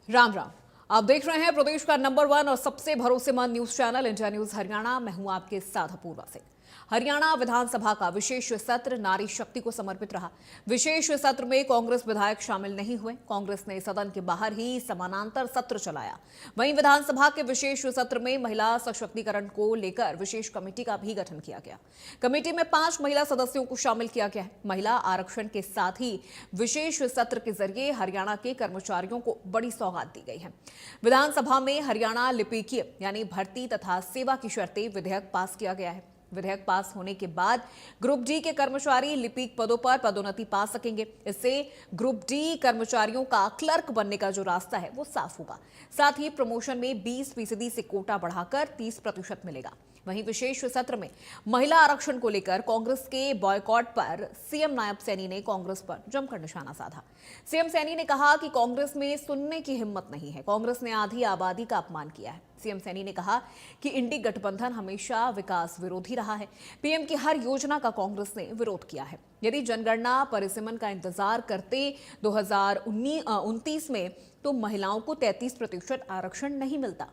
राम राम। आप देख रहे हैं प्रदेश का नंबर 1 और सबसे भरोसेमंद news channel India news Haryana. मैं हूं आपके साथ अपूर्वा सिंह। हरियाणा विधानसभा का विशेष सत्र नारी शक्ति को समर्पित रहा। विशेष सत्र में कांग्रेस विधायक शामिल नहीं हुए। कांग्रेस ने सदन के बाहर ही समानांतर सत्र चलाया। वहीं विधानसभा के विशेष सत्र में महिला सशक्तिकरण को लेकर विशेष कमेटी का भी गठन किया गया। कमेटी में 5 महिला सदस्यों को शामिल किया गया है। महिला आरक्षण के साथ ही विशेष सत्र के जरिए हरियाणा के कर्मचारियों को बड़ी सौगात दी गई है। विधानसभा में हरियाणा लिपिकीय यानी भर्ती तथा सेवा की शर्तें विधेयक पास किया गया है। विधेयक पास होने के बाद ग्रुप डी के कर्मचारी लिपिक पदों पर पदोन्नति पा सकेंगे। इससे ग्रुप डी कर्मचारियों का क्लर्क बनने का जो रास्ता है वो साफ होगा। साथ ही प्रमोशन में 20% से कोटा बढ़ाकर 30% मिलेगा। वहीं विशेष सत्र में महिला आरक्षण को लेकर कांग्रेस के बॉयकॉट पर सीएम नायब सैनी ने कांग्रेस पर जमकर निशाना साधा। सीएम सैनी ने कहा कि कांग्रेस में सुनने की हिम्मत नहीं है। कांग्रेस ने आधी आबादी का अपमान किया है। सीएम सैनी ने कहा कि इंडी गठबंधन हमेशा विकास विरोधी रहा है। पीएम की हर योजना का कांग्रेस ने विरोध किया है। यदि जनगणना परिसीमन का इंतजार करते 2029 में तो महिलाओं को 33% आरक्षण नहीं मिलता।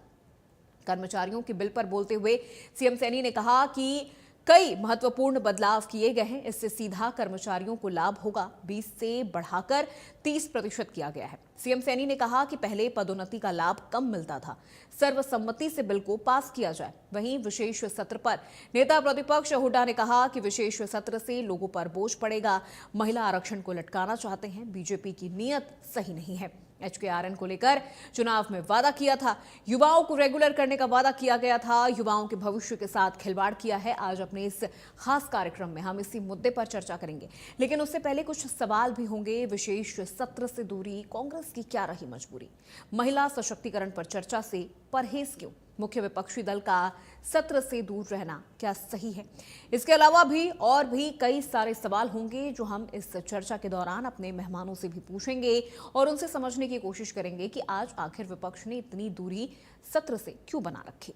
कर्मचारियों के बिल पर बोलते हुए सीएम सैनी ने कहा कि कई महत्वपूर्ण बदलाव किए गए हैं। इससे सीधा कर्मचारियों को लाभ होगा। 20 से बढ़ाकर 30% किया गया है। सीएम सैनी ने कहा कि पहले पदोन्नति का लाभ कम मिलता था। सर्वसम्मति से बिल को पास किया जाए। वहीं विशेष सत्र पर नेता प्रतिपक्ष हुड्डा ने कहा कि विशेष सत्र से लोगों पर बोझ पड़ेगा। महिला आरक्षण को लटकाना चाहते हैं। बीजेपी की नीयत सही नहीं है। HKRN को लेकर चुनाव में वादा किया था। युवाओं को रेगुलर करने का वादा किया गया था। युवाओं के भविष्य के साथ खिलवाड़ किया है। आज अपने इस खास कार्यक्रम में हम इसी मुद्दे पर चर्चा करेंगे, लेकिन उससे पहले कुछ सवाल भी होंगे। विशेष सत्र से दूरी कांग्रेस की क्या रही मजबूरी? महिला सशक्तिकरण पर चर्चा से परहेज क्यों? मुख्य विपक्षी दल का सत्र से दूर रहना क्या सही है? इसके अलावा भी और भी कई सारे सवाल होंगे जो हम इस चर्चा के दौरान अपने मेहमानों से भी पूछेंगे और उनसे समझने की कोशिश करेंगे कि आज आखिर विपक्ष ने इतनी दूरी सत्र से क्यों बना रखी।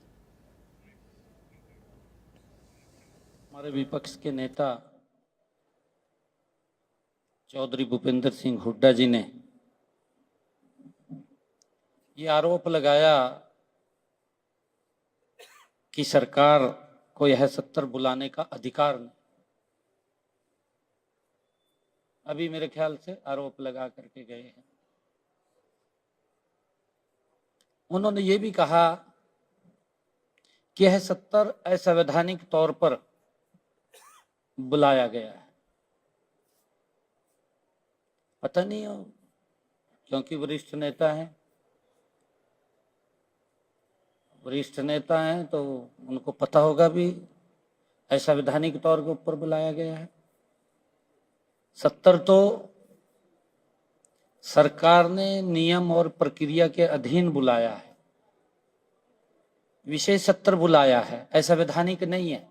हमारे विपक्ष के नेता चौधरी भूपेंद्र सिंह हुड्डा जी ने ये आरोप लगाया कि सरकार को यह सत्र बुलाने का अधिकार नहीं। अभी मेरे ख्याल से आरोप लगा करके गए हैं। उन्होंने ये भी कहा कि यह सत्र असंवैधानिक तौर पर बुलाया गया है। पता नहीं हो, क्योंकि वरिष्ठ नेता हैं, तो उनको पता होगा भी असंवैधानिक तौर के ऊपर बुलाया गया है। सत्र तो सरकार ने नियम और प्रक्रिया के अधीन बुलाया है। विशेष सत्र बुलाया है, असंवैधानिक नहीं है।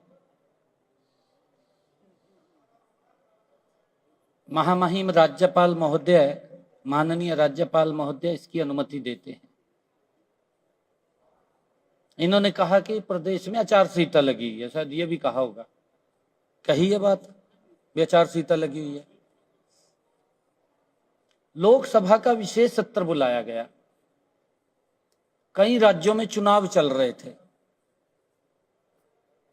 महामहिम राज्यपाल महोदय, माननीय राज्यपाल महोदय इसकी अनुमति देते हैं। इन्होंने कहा कि प्रदेश में आचार संहिता लगी है, शायद ये भी कहा होगा, कही है बात, आचार संहिता लगी हुई है। लोकसभा का विशेष सत्र बुलाया गया। कई राज्यों में चुनाव चल रहे थे।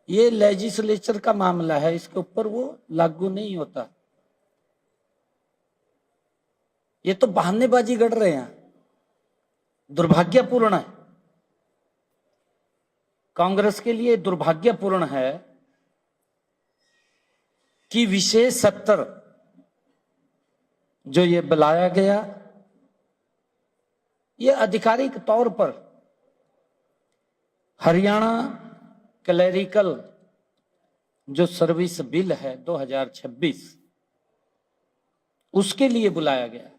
ये लेजिस्लेचर का मामला है, इसके ऊपर वो लागू नहीं होता। ये तो बहानेबाजी गढ़ रहे हैं, दुर्भाग्यपूर्ण है। कांग्रेस के लिए दुर्भाग्यपूर्ण है कि विशेष सत्र जो ये बुलाया गया, ये आधिकारिक तौर पर हरियाणा क्लैरिकल जो सर्विस बिल है 2026 उसके लिए बुलाया गया,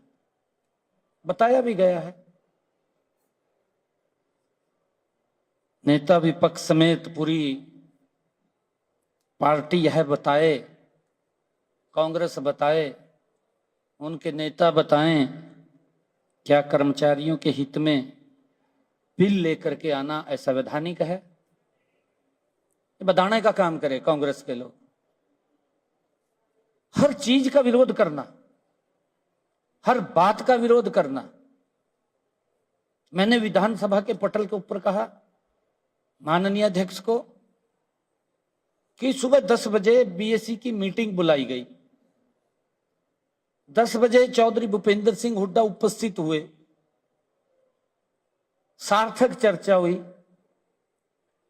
बताया भी गया है। नेता विपक्ष समेत पूरी पार्टी यह बताए, कांग्रेस बताए, उनके नेता बताएं, क्या कर्मचारियों के हित में बिल लेकर के आना असंवैधानिक है? बताने का काम करे कांग्रेस के लोग। हर चीज का विरोध करना, हर बात का विरोध करना, मैंने विधानसभा के पटल के ऊपर कहा माननीय अध्यक्ष को कि सुबह 10 बजे बीएससी की मीटिंग बुलाई गई। 10 बजे चौधरी भूपेंद्र सिंह हुड्डा उपस्थित हुए, सार्थक चर्चा हुई,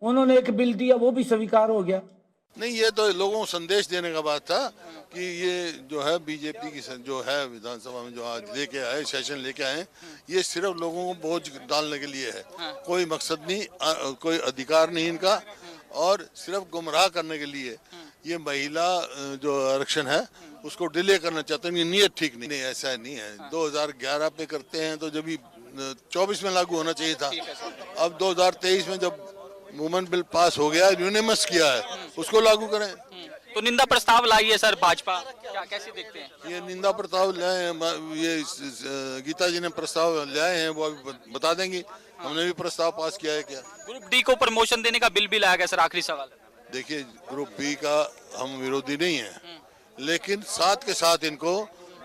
उन्होंने एक बिल दिया, वो भी स्वीकार हो गया। नहीं, ये तो लोगों को संदेश देने का बात था कि ये जो है बीजेपी की जो है विधानसभा में जो आज लेके आए, सेशन लेके आए, ये सिर्फ लोगों को बोझ डालने के लिए है। कोई मकसद नहीं, कोई अधिकार नहीं इनका, और सिर्फ गुमराह करने के लिए ये महिला जो आरक्षण है उसको डिले करना चाहते हैं। नीयत ठीक नहीं, ऐसा नहीं है। 2011 पे करते हैं तो जब 24 में लागू होना चाहिए था। अब 2023 में जब वुमेन बिल पास हो गया, यूनिमस किया है, उसको लागू करें। तो निंदा प्रस्ताव लाई है सर भाजपा, क्या कैसे देखते हैं? ये निंदा प्रस्ताव लाए हैं, ये गीता जी ने प्रस्ताव लाए हैं, वो अभी बता देंगी। हमने भी प्रस्ताव पास किया है क्या? ग्रुप डी को प्रमोशन देने का बिल भी लाया गया सर। आखिरी सवाल, देखिए ग्रुप बी का हम विरोधी नहीं है, लेकिन साथ के साथ इनको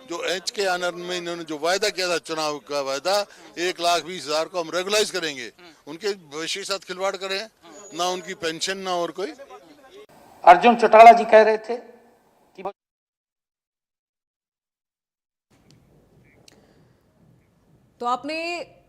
जो एच के आनर में इन्होंने जो वायदा किया था, चुनाव का वायदा 1,20,000 को हम रेगुलाइज करेंगे, उनके भविष्य के साथ खिलवाड़ करें ना, उनकी पेंशन ना और कोई। अर्जुन चौटाला जी कह रहे थे कि तो आपने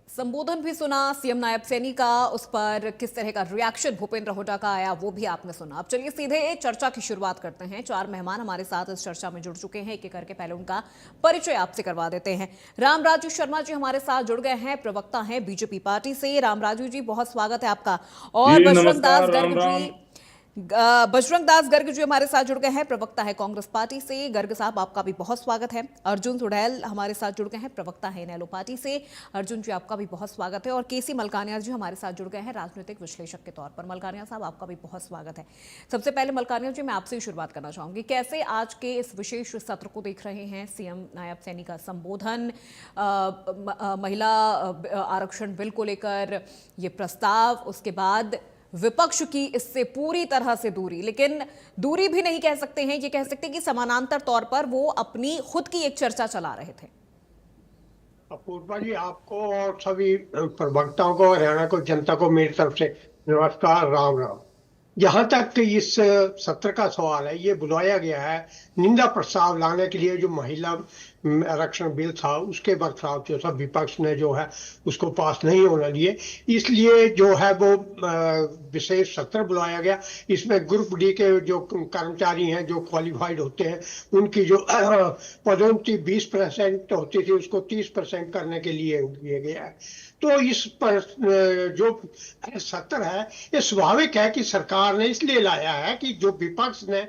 संबोधन भी सुना सीएम नायब सैनी का, उस पर किस तरह का रिएक्शन भूपेंद्र हुड्डा का आया वो भी आपने सुना। अब चलिए सीधे चर्चा की शुरुआत करते हैं। 4 मेहमान हमारे साथ इस चर्चा में जुड़ चुके हैं, एक एक करके पहले उनका परिचय आपसे करवा देते हैं। रामराजू शर्मा जी हमारे साथ जुड़ गए हैं, प्रवक्ता हैं बीजेपी पार्टी से। रामराजू जी बहुत स्वागत है आपका। और बजरंग दास गर्ग जी, बजरंग दास गर्ग जी हमारे साथ जुड़ गए हैं, प्रवक्ता है कांग्रेस पार्टी से। गर्ग साहब आपका भी बहुत स्वागत है। अर्जुन सुड़ैल हमारे साथ जुड़ गए हैं, प्रवक्ता है इनेलो पार्टी से। अर्जुन जी आपका भी बहुत स्वागत है। और केसी मलकानिया जी हमारे साथ जुड़ गए हैं, राजनीतिक विश्लेषक के तौर पर। मलकानिया साहब आपका भी बहुत स्वागत है। सबसे पहले मलकानिया जी मैं आपसे ही शुरुआत करना चाहूंगी, कैसे आज के इस विशेष सत्र को देख रहे हैं? सीएम नायब सैनी का संबोधन, महिला आरक्षण बिल को लेकर ये प्रस्ताव, उसके बाद विपक्ष की इससे पूरी तरह से दूरी, लेकिन दूरी भी नहीं कह सकते हैं, ये कह सकते हैं कि समानांतर तौर पर वो अपनी खुद की एक चर्चा चला रहे थे। अपूर्वा जी, आपको और सभी प्रवक्ताओं को, हरियाणा को, जनता को मेरी तरफ से नमस्कार, राम राम। जहां तक इस सत्र का सवाल है, ये बुलाया गया है निंदा प्रस्ताव लाने के लिए। जो महिला आरक्षण बिल था उसके प्रस्ताव जो सब विपक्ष ने जो है उसको पास नहीं होने दिए, इसलिए जो है वो विशेष सत्र बुलाया गया। इसमें ग्रुप डी के जो कर्मचारी हैं, जो क्वालिफाइड होते हैं, उनकी जो पदोन्नति 20% होती थी उसको 30% करने के लिए दिया गया है। तो इस पर जो सत्र है ये स्वाभाविक है कि सरकार ने इसलिए लाया है कि जो विपक्ष ने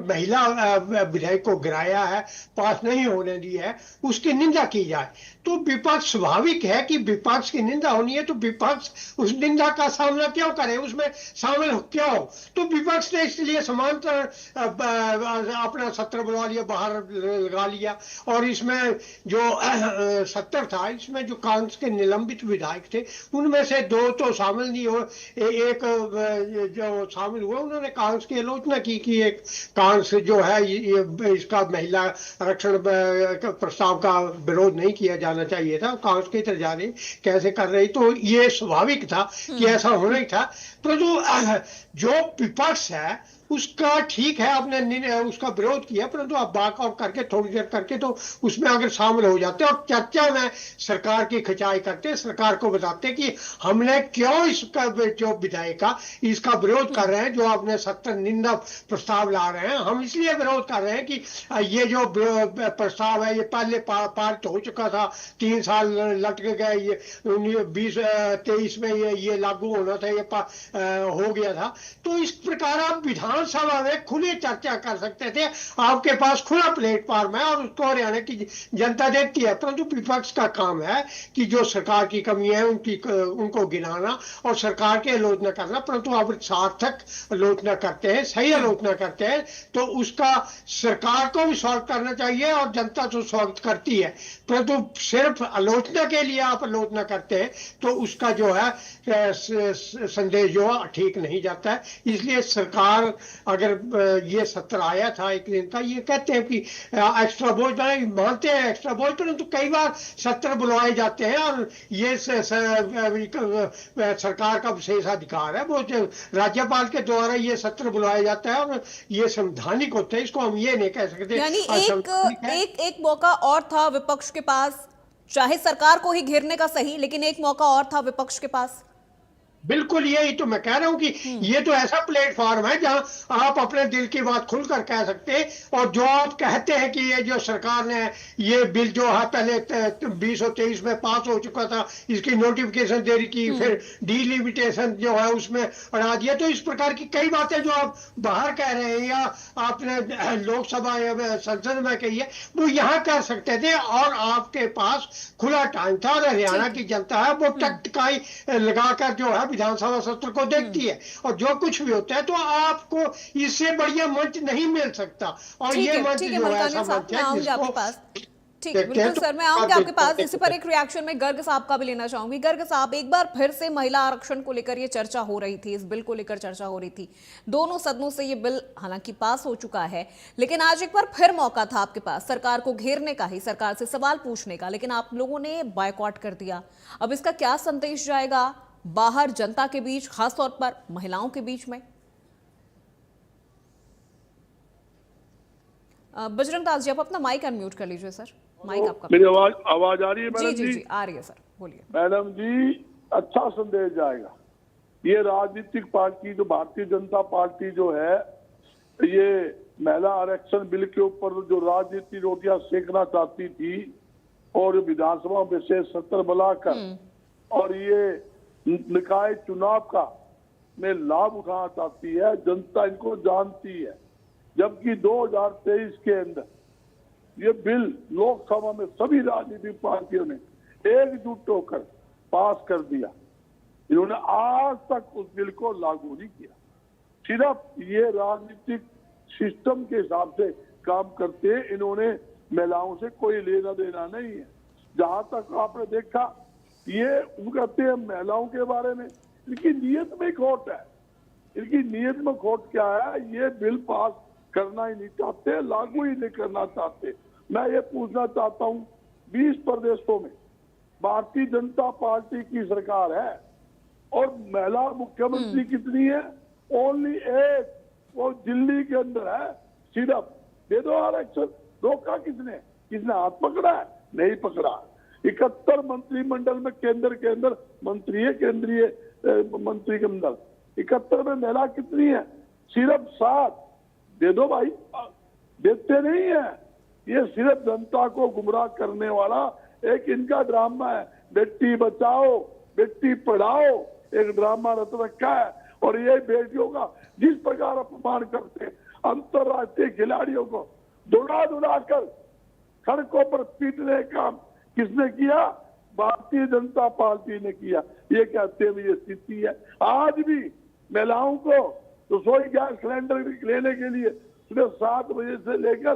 महिला विधेयक को गिराया है, पास नहीं होने दी है, उसकी निंदा की जाए। तो विपक्ष, स्वाभाविक है कि विपक्ष की निंदा होनी है, तो विपक्ष उस निंदा का सामना क्यों करे, उसमें शामिल क्यों? तो विपक्ष ने इसलिए समांतर अपना सत्र बुला लिया, बाहर लगा लिया। और इसमें जो सत्र था, इसमें जो कांग्रेस के निलंबित विधायक थे उनमें से 2 तो शामिल नहीं हो, एक जो शामिल हुआ उन्होंने कांग्रेस की आलोचना की कि एक कांग्रेस जो है ये इसका महिला आरक्षण प्रस्ताव का विरोध नहीं किया जाना चाहिए था, कांग्रेस की तरह जा रही, कैसे कर रही। तो ये स्वाभाविक था कि ऐसा होना ही था। तो जो विपक्ष है उसका ठीक है, आपने उसका विरोध किया, परंतु आप बाकआउट करके थोड़ी देर करके तो उसमें अगर शामिल हो जाते और चर्चा में सरकार की खिंचाई करते, सरकार को बताते कि हमने क्यों इसका जो विधायक का इसका विरोध कर रहे हैं, जो आपने सत्तर निंदा प्रस्ताव ला रहे हैं, हम इसलिए विरोध कर रहे हैं कि ये जो प्रस्ताव है ये पहले पारित हो चुका था, 3 साल लटक गए, ये 2023 में ये लागू होना था, ये हो गया था। तो इस प्रकार आप विधानसभा में खुली चर्चा कर सकते थे, आपके पास खुला प्लेटफॉर्म है और उसको हरियाणा की जनता देखती है। परंतु विपक्ष का काम है कि जो सरकार की कमी है उनको गिनाना और सरकार की आलोचना करना, परंतु आप सार्थक आलोचना करते हैं, सही आलोचना करते हैं, तो उसका सरकार को भी स्वागत करना चाहिए और जनता तो स्वागत करती है। परंतु सिर्फ आलोचना के लिए आप आलोचना करते हैं तो उसका जो है संदेश जो है ठीक नहीं जाता है। इसलिए सरकार अगर ये सत्र आया था एक दिन का, ये कहते हैं कि एक्स्ट्रा बोझ मानते हैं एक्स्ट्रा बोझ, परंतु कई बार सत्र बुलवाए जाते हैं और ये सरकार का विशेषाधिकार है, वो राज्यपाल के द्वारा ये सत्र बुलाया जाता है और ये संवैधानिक होते हैं, इसको हम ये नहीं कह सकते। यानी एक मौका और था विपक्ष के पास, चाहे सरकार को ही घेरने का सही, लेकिन एक मौका और था विपक्ष के पास। बिल्कुल, यही तो मैं कह रहा हूं कि ये तो ऐसा प्लेटफॉर्म है जहां आप अपने दिल की बात खुलकर कह सकते हैं। और जो आप कहते हैं कि ये जो सरकार ने ये बिल जो है पहले 2023 में पास हो चुका था, इसकी नोटिफिकेशन देरी की, फिर डिलिमिटेशन जो है उसमें बढ़ा दिया, तो इस प्रकार की कई बातें जो आप बाहर कह रहे हैं या आपने लोकसभा या संसद में कही है, वो यहाँ कर सकते थे और आपके पास खुला टाइम था। और हरियाणा की जनता है वो टकटकाई लगाकर जो है विधानसभा सत्र को देखती है, और जो कुछ भी होता है तो आपको इससे बढ़िया मंच नहीं मिल सकता। और ये मंच जो है ऐसा मंच है जिसको ठीक है, बिल्कुल सर, मैं आऊंगी आपके पास। इसी पर एक रिएक्शन में गर्ग साहब का भी लेना चाहूंगी। गर्ग साहब, एक बार फिर से महिला आरक्षण को लेकर ये चर्चा हो रही थी, इस बिल को लेकर चर्चा हो रही थी, दोनों सदनों से ये बिल हालांकि पास हो चुका है, लेकिन आज एक बार फिर मौका था आपके पास सरकार को घेरने का ही, सरकार से सवाल पूछने का, लेकिन आप लोगों ने बायकॉट कर दिया। अब इसका क्या संदेश जाएगा बाहर जनता के बीच, खासतौर पर महिलाओं के बीच में? बजरंग दास जी, आप अपना माइक अनम्यूट कर लीजिए सर। माइक आपका। मेरी आवाज आ रही है मैडम जी? जी आ रही है सर, बोलिए। मैडम जी, अच्छा संदेश जाएगा। ये राजनीतिक पार्टी जो भारतीय जनता पार्टी जो है, ये महिला आरक्षण बिल के ऊपर जो राजनीति रोटियां सेकना चाहती थी और विधानसभा में से सत्र बुलाकर और ये निकाय चुनाव का में लाभ उठाना चाहती है, जनता इनको जानती है। जबकि 2023 के अंदर ये बिल लोकसभा में सभी राजनीतिक पार्टियों ने एकजुट होकर पास कर दिया, इन्होंने आज तक उस बिल को लागू नहीं किया। सिर्फ ये राजनीतिक सिस्टम के हिसाब से काम करते हैं, इन्होंने महिलाओं से कोई लेना देना नहीं है। जहां तक आपने देखा, ये वो कहते हैं महिलाओं के बारे में, इनकी नीयत में खोट है। इनकी नीयत में खोट क्या है? ये बिल पास करना ही नहीं चाहते, लागू ही नहीं करना चाहते। मैं ये पूछना चाहता हूँ, 20 प्रदेशों में भारतीय जनता पार्टी की सरकार है और महिला मुख्यमंत्री कितनी है? ओनली एक, वो दिल्ली के अंदर है। सिर्फ दे दो आरक्षण, रोका किसने? किसने हाथ पकड़ा है? नहीं पकड़ा। 71 मंत्रिमंडल में केंद्र के अंदर मंत्री है, केंद्रीय मंत्री के अंदर 71 में महिला कितनी है? सिर्फ 7। दे दो भाई, देते नहीं है। ये सिर्फ जनता को गुमराह करने वाला एक इनका ड्रामा है। बेटी बचाओ बेटी पढ़ाओ एक ड्रामा रच रखा है। और ये बेटियों का जिस प्रकार अपमान करते हैं, अंतरराष्ट्रीय खिलाड़ियों को दौड़ा कर सड़कों पर पीटने का काम किसने किया? भारतीय जनता पार्टी ने किया। ये कहते हैं ये स्थिति है। आज भी महिलाओं को रसोई गैस सिलेंडर लेने के लिए सुबह 7 बजे से लेकर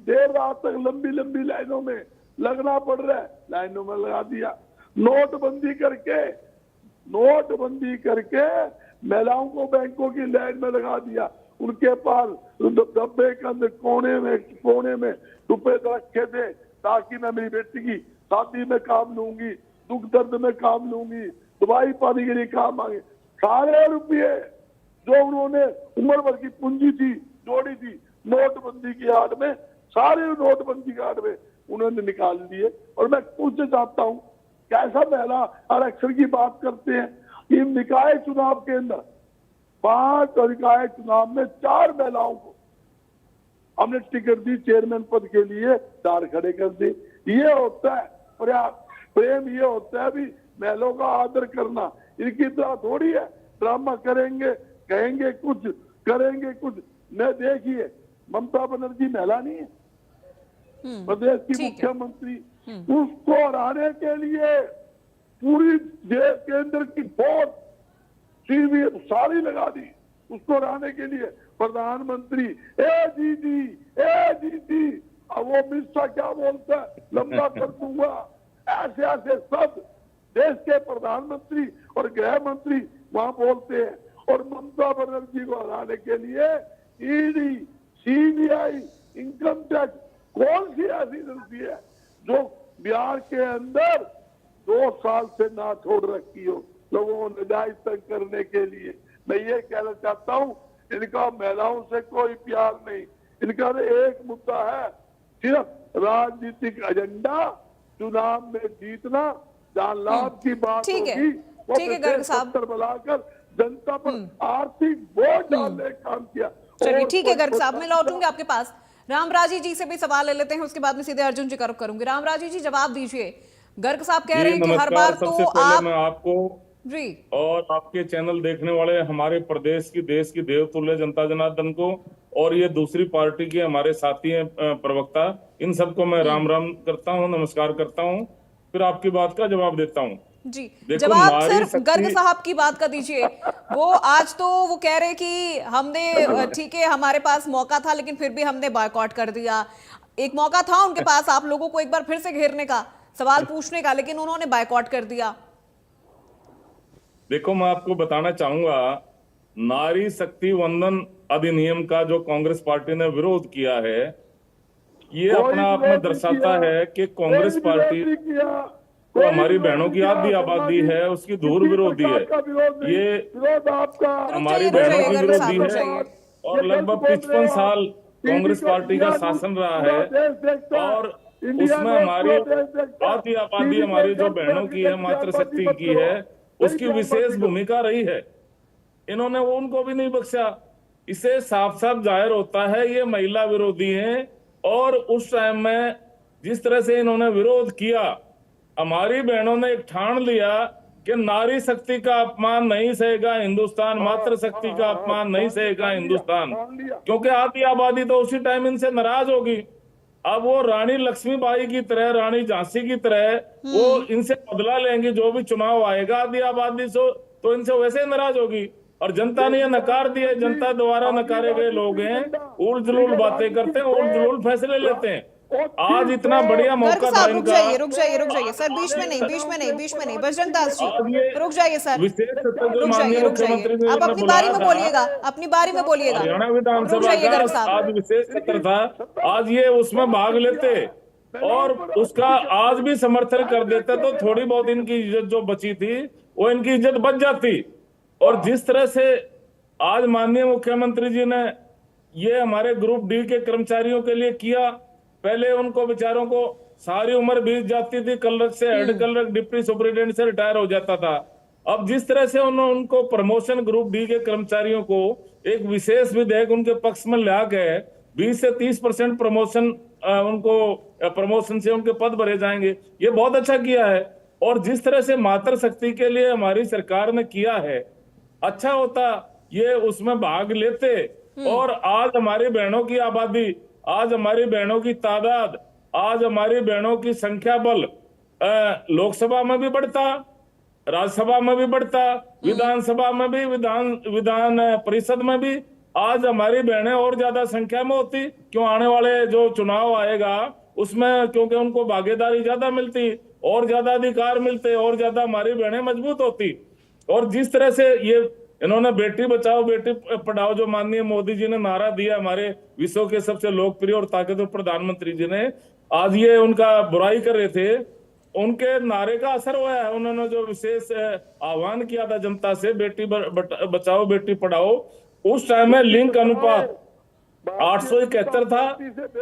देर रात तक लंबी लंबी लाइनों में लगना पड़ रहा है। लाइनों में लगा दिया। नोटबंदी करके महिलाओं को बैंकों की लाइन में लगा दिया। उनके पास डब्बे के अंदर कोने में रुपए रखे थे ताकि मैं मेरी बेटी की शादी में काम लूंगी, दुख दर्द में काम लूंगी, दवाई पानी के लिए काम मांगे। सारे रुपये जो उन्होंने उम्र भर की पूंजी थी, जोड़ी थी, नोटबंदी की आड़ में, सारे नोटबंदी की आड़ में उन्होंने निकाल दिए। और मैं पूछना चाहता हूँ, कैसा महिला आरक्षण की बात करते हैं? इन निकाय चुनाव के अंदर 5 निकाय चुनाव में 4 महिलाओं को हमने टिकट दी, चेयरमैन पद के लिए दार खड़े कर दी। ये होता है प्रेम, ये होता है भी महिलाओं का आदर करना। इनकी तरह थोड़ी है ड्रामा करेंगे, कहेंगे कुछ, करेंगे कुछ। मैं देखिए, ममता बनर्जी महिला नहीं है, प्रदेश की मुख्यमंत्री, उसको हराने के लिए पूरी देश के अंदर की फोर्स सारी लगा दी उसको हराने के लिए। प्रधानमंत्री ए जी, अब वो मिस्टर क्या बोलता है, लंबा कर दूंगा, ऐसे ऐसे सब देश के प्रधानमंत्री और गृह मंत्री वहां बोलते हैं। और ममता बनर्जी को हराने के लिए ईडी, सीबीआई, इनकम टैक्स, कौन सी ऐसी एजेंसी है जो बिहार के अंदर 2 साल से ना छोड़ रखी हो लोगों को नजायज तंग करने के लिए। मैं ये कहना चाहता हूँ, इनका महिलाओं से कोई प्यार नहीं, इनका एक मुद्दा है, सिर्फ राजनीतिक एजेंडा, चुनाव में जीतना, जहाँ लाभ की बात ठीक है, होगी वो ठीक है गर्ग साहब। पत्थर बनाकर जनता पर आर्थिक बोझ डालने का काम किया। चलिए और ठीक है कोई गर्ग साहब, मैं पता- लौटूंगी आपके पास। रामराजी जी से भी सवाल ले लेते हैं, उसके बाद में सीधे अर्जुन जी का रुख करूंगी। रामराजी जी जवाब दीजिए। गर्ग साहब कह रहे हैं कि हर बार तो सबसे पहले आप मैं आपको जी और आपके चैनल देखने वाले हमारे प्रदेश की, देश की देवतुल्य जनता जनार्दन को, और ये दूसरी पार्टी के हमारे साथी हैं प्रवक्ता, इन सबको मैं राम राम करता हूँ, नमस्कार करता हूँ, फिर आपकी बात का जवाब देता हूँ। जी देखो, जवाब नारी सिर्फ शक्ति- गर्ग साहब की बात का दीजिए। वो आज तो वो कह रहे कि हमने ठीक है हमारे पास मौका था लेकिन फिर भी हमने बॉयकॉट कर दिया। एक मौका था उनके पास आप लोगों को एक बार फिर से घेरने का, सवाल पूछने का, लेकिन उन्होंने बॉयकॉट कर दिया। देखो, मैं आपको बताना चाहूंगा, नारी शक्ति वंदन अधिनियम का जो कांग्रेस पार्टी ने विरोध किया है, ये कोई अपना आप में विरोध नहीं दर्शाता किया, है कि कोई कांग्रेस विरोध पार्टी नहीं किया, तो कोई हमारी विरोध बहनों की नहीं आधी किया, आबादी शर्मा है, जी, उसकी दूर किसी विरोधी प्रकार है। का विरोध नहीं, ये विरोध आपका हमारी रुक बहनों जाइए, की गर्ग साहब, विरोधी रुक है, जाइए। और लगभग 55 साल कांग्रेस पार्टी का शासन रहा है, और उसमें हमारी आधी आबादी हमारी जो बहनों की है, मातृशक्ति की है, उसकी विशेष भूमिका रही है। इन्होंने वो उनको भी नहीं बख्शा। इसे साफ साफ जाहिर होता है ये महिला विरोधी हैं। और उस टाइम में जिस तरह से इन्होंने विरोध किया, हमारी बहनों ने एक ठान लिया कि नारी शक्ति का अपमान नहीं सहेगा हिंदुस्तान, मातृशक्ति का अपमान नहीं सहेगा हिंदुस्तान, क्योंकि आधी आबादी तो उसी टाइम इनसे नाराज होगी। अब वो रानी लक्ष्मीबाई की तरह, रानी झांसी की तरह वो इनसे बदला लेंगी, जो भी चुनाव आएगा आधी आबादी से, तो इनसे वैसे नाराज होगी। और जनता ने ये नकार दिए, जनता द्वारा नकारे गए लोग हैं, उल जुलूल बातें करते हैं, उल जुलूल फैसले लेते हैं। आज इतना बढ़िया गर्ग मौका था साहब रुक इनका, जाइए, रुक जाइए, रुक जाइए सर, बीच में नहीं, बीच में नहीं, बीच में नहीं, बजरंग दास आज जी ये रुक जाइए सर, विशेष सत्र जो रुक माननीय जाइए, रुक जाइए। मुख्यमंत्री ने आप अपनी बारी में बोलिएगा, अपनी बारी में बोलिएगा। हरियाणा रुक विधानसभा जाइए गर्ग का साहब। आज विशेष सत्र था, आज ये उसमें भाग लेते और उसका आज भी समर्थन कर देते, तो थोड़ी बहुत इनकी इज्जत जो बची थी वो इनकी इज्जत बच जाती। और जिस तरह से आज माननीय मुख्यमंत्री जी ने ये हमारे ग्रुप डी के कर्मचारियों के लिए किया, पहले उनको बेचारों को सारी उम्र बीत जाती थी, कलर से हेड कलर, डिप्टी सुपरिटेंडेंट से रिटायर हो जाता था। अब जिस तरह से उन्होंने उनको प्रमोशन, ग्रुप डी के कर्मचारियों को एक विशेष विधेयक उनके पक्ष में ला के 20 से 30% प्रमोशन, उनको प्रमोशन से उनके पद भरे जाएंगे, ये बहुत अच्छा किया है। और जिस तरह से मातृशक्ति के लिए हमारी सरकार ने किया है, अच्छा होता ये उसमें भाग लेते। और आज हमारी बहनों की आबादी, आज हमारी बहनों की तादाद, आज हमारी बहनों की संख्या बल लोकसभा में भी बढ़ता, राज्यसभा में भी बढ़ता, विधानसभा में भी, विधान परिषद में भी आज हमारी बहनें और ज्यादा संख्या में होती। क्यों, आने वाले जो चुनाव आएगा उसमें क्योंकि उनको भागीदारी ज्यादा मिलती, और ज्यादा अधिकार मिलते, और ज्यादा हमारी बहनें मजबूत होती। और जिस तरह से ये इन्होंने बेटी बचाओ बेटी पढ़ाओ जो माननीय मोदी जी ने नारा दिया, हमारे विश्व के सबसे लोकप्रिय और ताकतवर प्रधानमंत्री जी ने, आज ये उनका बुराई कर रहे थे, उनके नारे का असर हुआ है। उन्होंने जो विशेष आह्वान किया था जनता से, बेटी बचाओ बेटी पढ़ाओ, उस टाइम में लिंग अनुपात 871 था,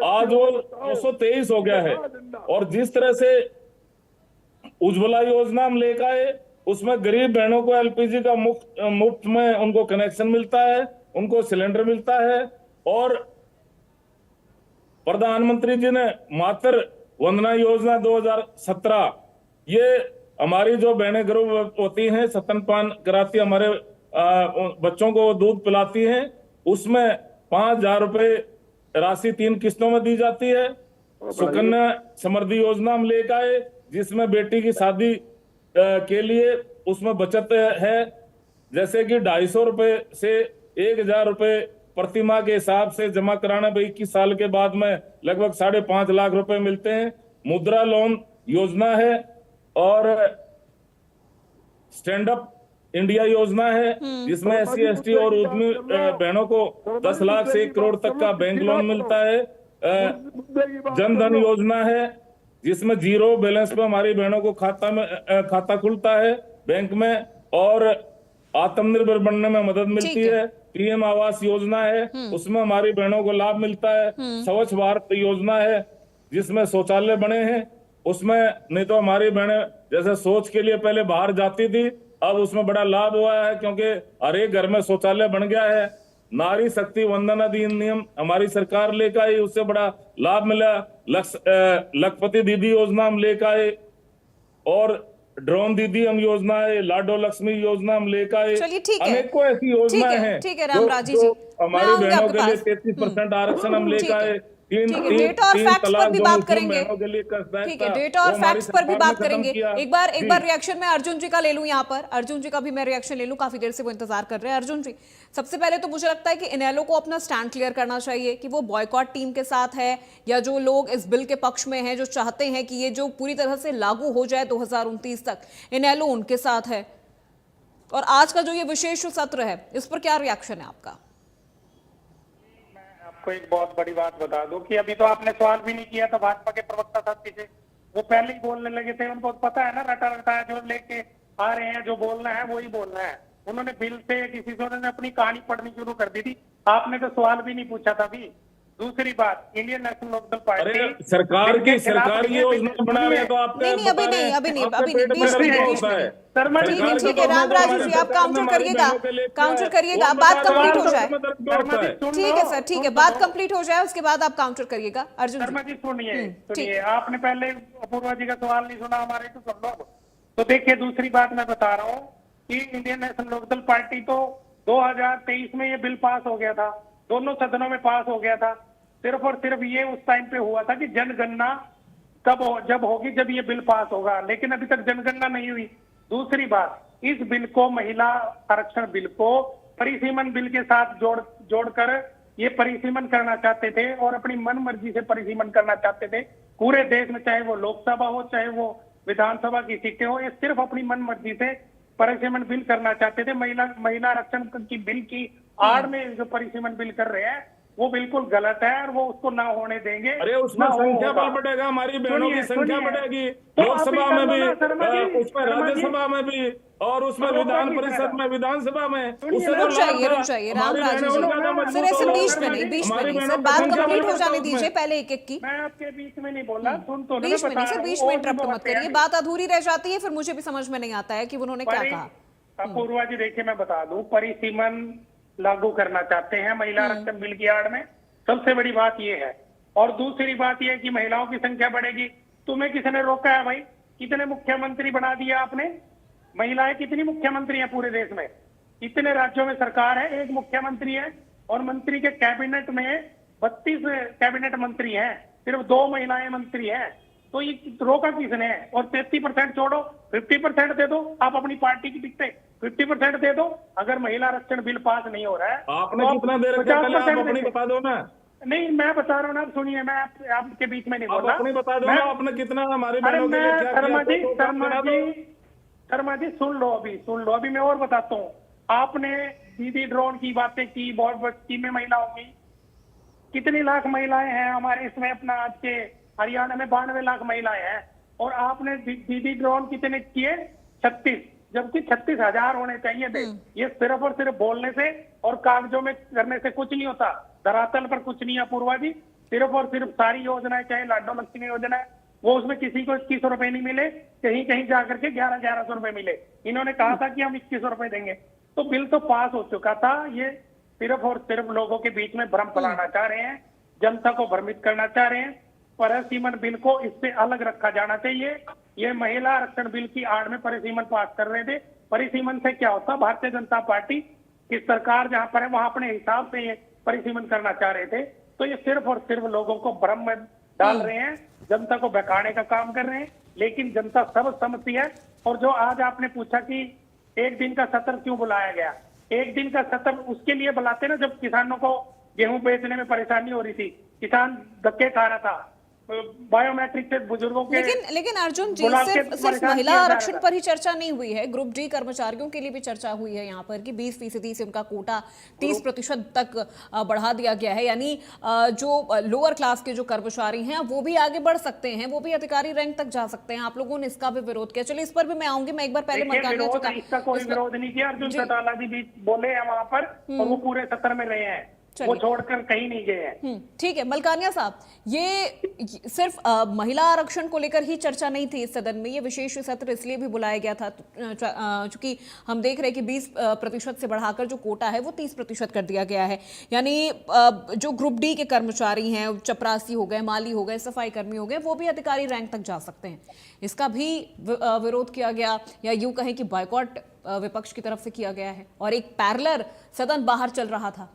आज वो 223 हो गया है। और जिस तरह से उज्ज्वला योजना हम लेकर आए, उसमें गरीब बहनों को एलपीजी का मुफ्त में उनको कनेक्शन मिलता है, उनको सिलेंडर मिलता है। और प्रधानमंत्री जी ने मातृ वंदना योजना 2017, ये हमारी जो बहनें गर्भवती हैं, स्तनपान कराती, हमारे बच्चों को दूध पिलाती हैं, उसमें 5,000 रुपए राशि 3 किस्तों में दी जाती है। सुकन्या समृद्धि योजना हम लेकर आए, जिसमें बेटी की शादी के लिए उसमें बचत है, जैसे कि 250 रुपए से 1,000 रुपए प्रति माह के हिसाब से जमा कराना, 21 साल के बाद में लगभग 5.5 लाख रुपए मिलते हैं। मुद्रा लोन योजना है, और स्टैंड अप इंडिया योजना है जिसमें SC ST और उद्यमी बहनों को 10 लाख से 1 करोड़ तक का बैंक लोन मिलता है। जन धन योजना है जिसमें 0 बैलेंस पे हमारी बहनों को खाता खुलता है बैंक में और आत्मनिर्भर बनने में मदद मिलती है। PM आवास योजना है उसमें हमारी बहनों को लाभ मिलता है। स्वच्छ भारत योजना है जिसमें शौचालय बने हैं, उसमें नहीं तो हमारी बहनें जैसे शौच के लिए पहले बाहर जाती थी, अब उसमें बड़ा लाभ हुआ है क्योंकि हर एक घर में शौचालय बन गया है। नारी शक्ति वंदन अधिनियम हमारी सरकार लेकर आई, उससे बड़ा लाभ मिला। लखपति दीदी योजना हम लेकर आए और ड्रोन दीदी हम योजना है, लाडो लक्ष्मी योजना हम लेकर आए। चलिए ठीक है, अनेकों ऐसी योजनाएं हैं। ठीक है रामराजी जी, हमारी बहनों के लिए 33% आरक्षण हम लेकर आए। ठीक है, डेटा और फैक्ट्स पर भी बात करेंगे। ठीक है, डेटा और फैक्ट्स पर भी बात करेंगे। एक बार रिएक्शन में अर्जुन जी का ले लूं यहाँ पर। अर्जुन जी का भी मैं रिएक्शन ले लूं, काफी देर से वो इंतजार कर रहे हैं। अर्जुन जी, सबसे पहले तो मुझे लगता है कि इनेलो को अपना स्टैंड क्लियर करना चाहिए कि वो बॉयकॉट टीम के साथ है या जो लोग इस बिल के पक्ष में हैं, जो चाहते हैं कि ये जो पूरी तरह से लागू हो जाए 2029 तक, इनेलो उनके साथ है। और आज का जो ये विशेष सत्र है, इस पर क्या रिएक्शन है आपका? आपको एक बहुत बड़ी बात बता दूं कि अभी तो आपने सवाल भी नहीं किया था भाजपा के प्रवक्ता साथी से, वो पहले ही बोलने लगे थे। उनको पता है ना, रटा रटा जो लेके आ रहे हैं, जो बोलना है वही बोलना है। उन्होंने बिल से किसी से उन्होंने अपनी कहानी पढ़नी शुरू कर दी थी। आपने तो सवाल भी नहीं पूछा था अभी। दूसरी बात, इंडियन नेशनल लोकदल पार्टी सरकार की सरकारी योजना बना रहे तो आप नहीं अभी नहीं बीच में शर्मा जी ठीक है रामराजू जी, आप काउंटर करिएगा, बात कंप्लीट हो जाए। ठीक है सर, ठीक है, बात कंप्लीट हो जाए उसके बाद आप काउंटर करिएगा। अर्जुन शर्मा जी सुनिए, आपने पहले अपूर्वा जी का सवाल नहीं सुना हमारे तो सब लोग। तो देखिए, दूसरी बात मैं बता रहा हूँ कि इंडियन नेशनल लोकदल पार्टी तो 2023 में ये बिल पास हो गया था, दोनों सदनों में पास हो गया था। सिर्फ और सिर्फ ये उस टाइम पे हुआ था कि जनगणना जब होगी जब ये बिल पास होगा, लेकिन अभी तक जनगणना नहीं हुई। दूसरी बात, इस बिल को, महिला आरक्षण बिल को परिसीमन बिल के साथ जोड़कर ये परिसीमन करना चाहते थे और अपनी मन मर्जी से परिसीमन करना चाहते थे पूरे देश में, चाहे वो लोकसभा हो चाहे वो विधानसभा की सीटें हो। ये सिर्फ अपनी मन मर्जी से परिसीमन बिल करना चाहते थे। महिला आरक्षण की बिल की आड़ में जो परिसीमन बिल कर रहे हैं वो बिल्कुल गलत है और वो उसको ना होने देंगे। अरे उसमें संख्या बल बढ़ेगा, हमारी बहनों की संख्या बढ़ेगी, लोकसभा में भी, उसमें राज्यसभा में भी और उसमें विधान परिषद में, विधानसभा में। रुक जाइए रामराजू जी, सिरे से बीच में नहीं सर, बात कंप्लीट हो जाने दीजिए पहले एक की। मैं आपके बीच में नहीं बोला, सुन तो बीच में नहीं सर, बीच में इंटरप्ट मत करिए, बात अधूरी रह जाती है, फिर मुझे भी समझ में नहीं आता है कि उन्होंने क्या कहा। अपूर्वा जी देखिए, मैं बता दूं, परिसीमन लागू करना चाहते हैं महिला आरक्षण बिल की आड़ में, सबसे बड़ी बात ये है। और दूसरी बात ये है कि महिलाओं की संख्या बढ़ेगी। तुम्हें किसने रोका है भाई? कितने मुख्यमंत्री बना दिया आपने? महिलाएं कितनी मुख्यमंत्री हैं पूरे देश में? कितने राज्यों में सरकार है? एक मुख्यमंत्री है और मंत्री के कैबिनेट में 32 कैबिनेट मंत्री हैं, सिर्फ 2 महिलाएं मंत्री हैं। तो ये रोका किसने है? और 33% छोड़ो, 50% दे दो, आप अपनी पार्टी की टिकटें 50% दे दो। अगर महिला आरक्षण बिल पास नहीं हो रहा है, आपने तो कितना दे रखा है? पहले आप अपनी बता दो ना। नहीं, मैं बता रहा हूँ ना, सुनिए, मैं आपके बीच में नहीं बोल रहा। अपनी बता दो ना, आपने कितना हमारे बहनों के लिए क्या किया? शर्मा जी सुन लो अभी मैं और बताता हूँ। आपने दीदी ड्रोन की बातें की, बहुत स्कीमें महिलाओं की, कितनी लाख महिलाएं हैं हमारे इसमें, अपना आज के हरियाणा में 92 लाख महिलाएं हैं। और आपने दीदी ड्रोन कितने किए? 36, जबकि 36,000 होने चाहिए थे। ये सिर्फ और सिर्फ बोलने से और कागजों में करने से कुछ नहीं होता, धरातल पर कुछ नहीं है अपूर्वा जी। सिर्फ और सिर्फ सारी योजनाएं, चाहे लाडो लक्ष्मी योजना है, वो उसमें किसी को 21 रुपए नहीं मिले, कहीं कहीं जाकर के 1100 रुपए मिले। इन्होंने कहा था कि हम 21 रुपए देंगे, तो बिल तो पास हो चुका था। ये सिर्फ और सिर्फ लोगों के बीच में भ्रम फैलाना चाह रहे हैं, जनता को भ्रमित करना चाह रहे हैं। परिसीमन बिल को इससे अलग रखा जाना चाहिए। ये महिला आरक्षण बिल की आड़ में परिसीमन पास कर रहे थे। परिसीमन से क्या होता? भारतीय जनता पार्टी की सरकार जहां पर है वहां अपने हिसाब से ये परिसीमन करना चाह रहे थे। तो ये सिर्फ और सिर्फ लोगों को भ्रम में डाल रहे हैं, जनता को बहकाने का काम कर रहे हैं। लेकिन जनता सब समझती है। और जो आज आपने पूछा कि एक दिन का सत्र क्यों बुलाया गया, एक दिन का सत्र उसके लिए बुलाते ना जब किसानों को गेहूं बेचने में परेशानी हो रही थी, किसान धक्के खा रहा था, बायोमेट्रिक से बुजुर्गों के लेकिन अर्जुन जी, बुला के सिर्फ परेशान महिला किया जा आरक्षण रहा पर ही चर्चा नहीं हुई है, ग्रुप डी कर्मचारियों के लिए भी चर्चा हुई है यहाँ पर कि 20% से उनका कोटा 30% तक बढ़ा दिया गया है। यानी जो लोअर क्लास के जो कर्मचारी हैं वो भी आगे बढ़ सकते हैं, वो भी अधिकारी रैंक तक जा सकते हैं। आप लोगों ने इसका भी विरोध किया। चलिए इस पर भी मैं आऊंगी। मैं एक बार पहले इसका कोई विरोध नहीं किया। अर्जुन चौटाला जी भी बोले हैं वहां पर, और वो पूरे सत्र में रहे हैं, वो छोड़कर कहीं नहीं गए हैं। ठीक है मलकानिया साहब, ये सिर्फ महिला आरक्षण को लेकर ही चर्चा नहीं थी इस सदन में। ये विशेष सत्र इसलिए भी बुलाया गया था चूंकि हम देख रहे हैं कि 20% से बढ़ाकर जो कोटा है वो 30% कर दिया गया है। यानी जो ग्रुप डी के कर्मचारी हैं, चपरासी हो गए, माली हो गए, सफाई कर्मी हो गए, वो भी अधिकारी रैंक तक जा सकते हैं। इसका भी विरोध किया गया, या यूं कहें कि बॉयकॉट विपक्ष की तरफ से किया गया है, और एक पैरेलल सदन बाहर चल रहा था।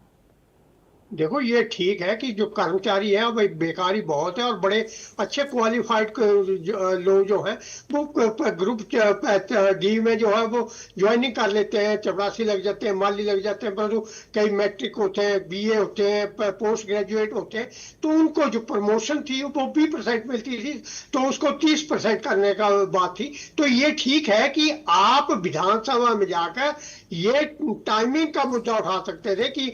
देखो ये ठीक है कि जो कर्मचारी है भाई बेकारी बहुत है, और बड़े अच्छे क्वालिफाइड लोग जो हैं वो ग्रुप डी में जो है वो ज्वाइनिंग कर लेते हैं, चपरासी लग जाते हैं, माली लग जाते हैं, परंतु कई मैट्रिक होते हैं, बीए होते हैं, पोस्ट ग्रेजुएट होते हैं, तो उनको जो प्रमोशन थी वो 20% मिलती थी, तो उसको 30% करने का बात थी। तो ये ठीक है कि आप विधानसभा में जाकर ये टाइमिंग का मुद्दा उठा सकते थे कि